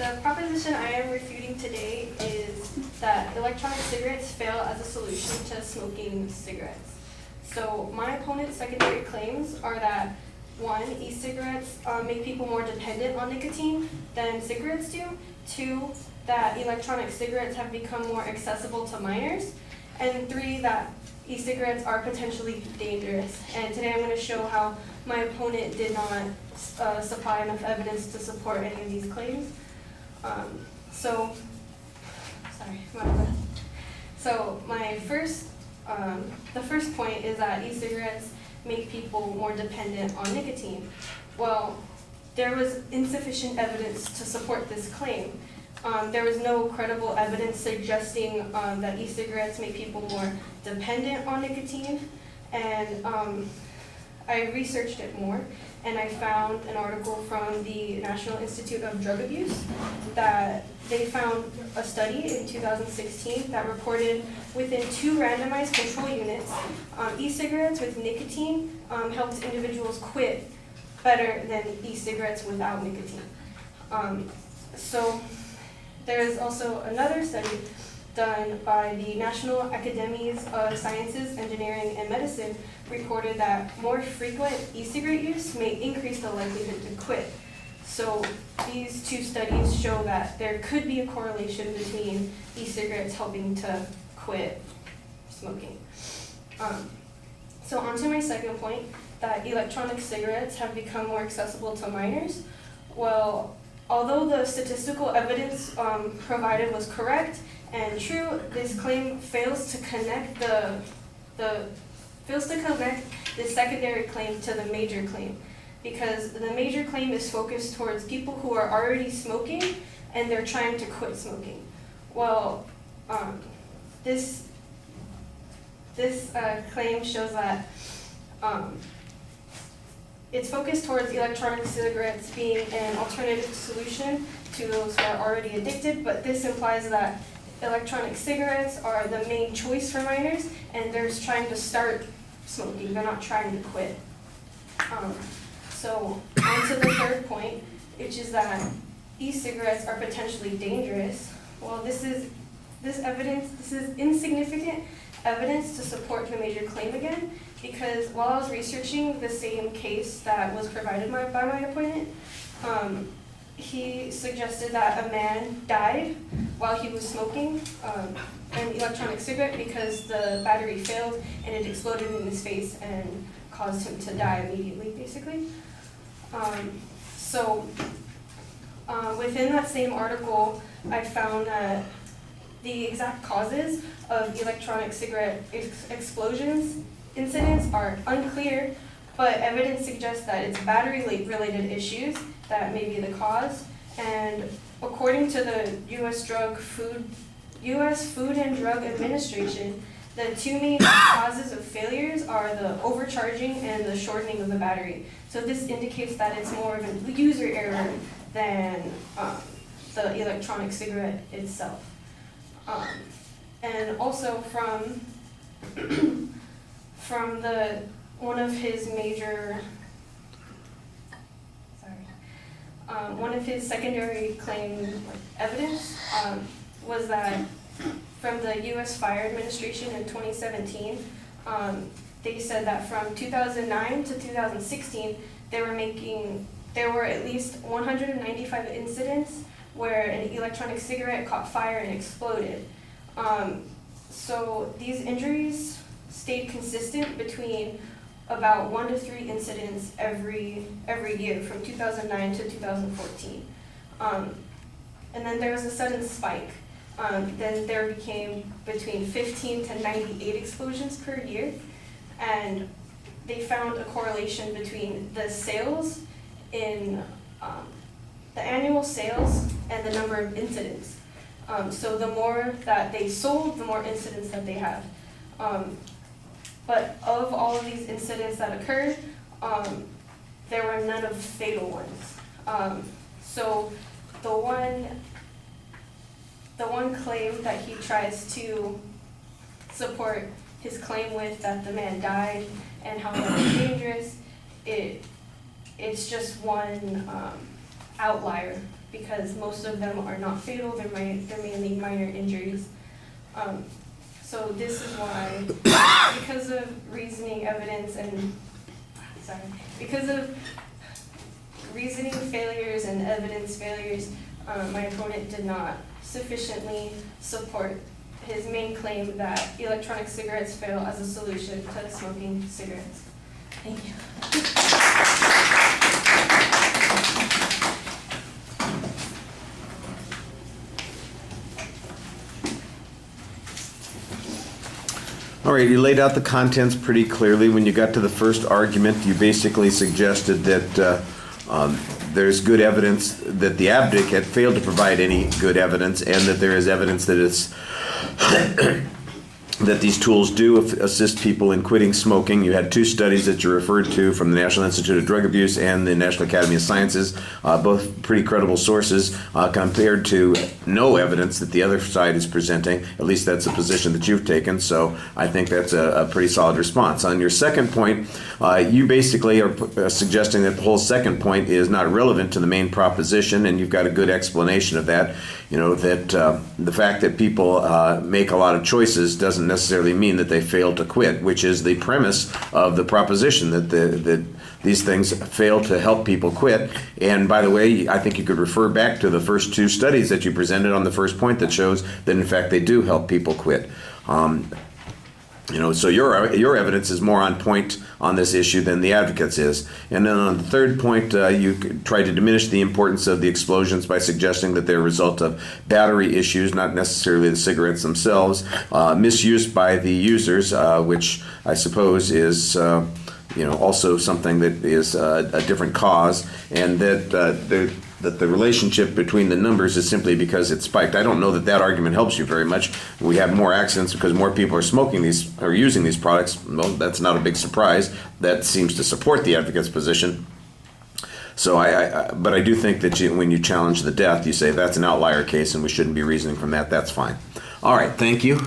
The proposition I am refuting today is that electronic cigarettes fail as a solution to smoking cigarettes. So my opponent's secondary claims are that, one, e-cigarettes make people more dependent on nicotine than cigarettes do. Two, that electronic cigarettes have become more accessible to minors. And three, that e-cigarettes are potentially dangerous. And today I'm going to show how my opponent did not supply enough evidence to support any of these claims. So the first point is that e-cigarettes make people more dependent on nicotine. Well, there was insufficient evidence to support this claim. There was no credible evidence suggesting that e-cigarettes make people more dependent on nicotine, and I researched it more, and I found an article from the National Institute of Drug Abuse that they found a study in 2016 that reported within 2 randomized control units, e-cigarettes with nicotine helped individuals quit better than e-cigarettes without nicotine. So there is also another study done by the National Academies of Sciences, Engineering, and Medicine reported that more frequent e-cigarette use may increase the likelihood to quit. So these 2 studies show that there could be a correlation between e-cigarettes helping to quit smoking. So on to my second point, that electronic cigarettes have become more accessible to minors. Well, although the statistical evidence provided was correct and true, this claim fails to connect the secondary claim to the major claim, because the major claim is focused towards people who are already smoking and they're trying to quit smoking. Well, this claim shows that it's focused towards electronic cigarettes being an alternative solution to those who are already addicted, but this implies that electronic cigarettes are the main choice for minors, and they're trying to start smoking, they're not trying to quit. So on to the third point, which is that e-cigarettes are potentially dangerous. Well, this is insignificant evidence to support the major claim again, because while I was researching the same case that was provided by my opponent, he suggested that a man died while he was smoking an electronic cigarette because the battery failed and it exploded in his face and caused him to die immediately, basically. Within that same article, I found that the exact causes of electronic cigarette explosions incidents are unclear, but evidence suggests that it's battery-related issues that may be the cause. And according to the U.S. Food and Drug Administration, the 2 main causes of failures are the overcharging and the shortening of the battery. So this indicates that it's more of a user error than the electronic cigarette itself. And also from one of his secondary claim evidence was that from the U.S. Fire Administration in 2017, they said that from 2009 to 2016, there were at least 195 incidents where an electronic cigarette caught fire and exploded. So these injuries stayed consistent between about 1 to 3 incidents every year from 2009 to 2014. And then there was a sudden spike. Then there became between 15 to 98 explosions per year. And they found a correlation between the sales in the annual sales and the number of incidents. So the more that they sold, the more incidents that they have. But of all of these incidents that occurred, there were none of fatal ones. So the one claim that he tries to support his claim with, that the man died and how that was dangerous, it's just one outlier because most of them are not fatal, they're mainly minor injuries. So this is why, because of reasoning evidence and, because of reasoning failures and evidence failures, my opponent did not sufficiently support his main claim that electronic cigarettes fail as a solution to smoking cigarettes. Thank you. All right, you laid out the contents pretty clearly. When you got to the first argument, you basically suggested that there's good evidence that the advocate failed to provide any good evidence, and that there is evidence that it's that these tools do assist people in quitting smoking. You had two studies that you referred to from the National Institute of Drug Abuse and the National Academy of Sciences, both pretty credible sources, compared to no evidence that the other side is presenting. At least that's a position that you've taken, so I think that's a pretty solid response. On your second point, you basically are suggesting that the whole second point is not relevant to the main proposition, and you've got a good explanation of that. You know, that the fact that people make a lot of choices doesn't necessarily mean that they fail to quit, which is the premise of the proposition, that these things fail to help people quit. And by the way, I think you could refer back to the first two studies that you presented on the first point that shows that in fact they do help people quit. You know, so your evidence is more on point on this issue than the advocate's is. And then on the third point, you tried to diminish the importance of the explosions by suggesting that they're a result of battery issues, not necessarily the cigarettes themselves, misuse by the users, which I suppose is also something that is a different cause, and that the relationship between the numbers is simply because it spiked. I don't know that argument helps you very much. We have more accidents because more people are smoking these or using these products. Well, that's not a big surprise. That seems to support the advocate's position. So but I do think that when you challenge the death, you say that's an outlier case and we shouldn't be reasoning from that. That's fine. All right, thank you.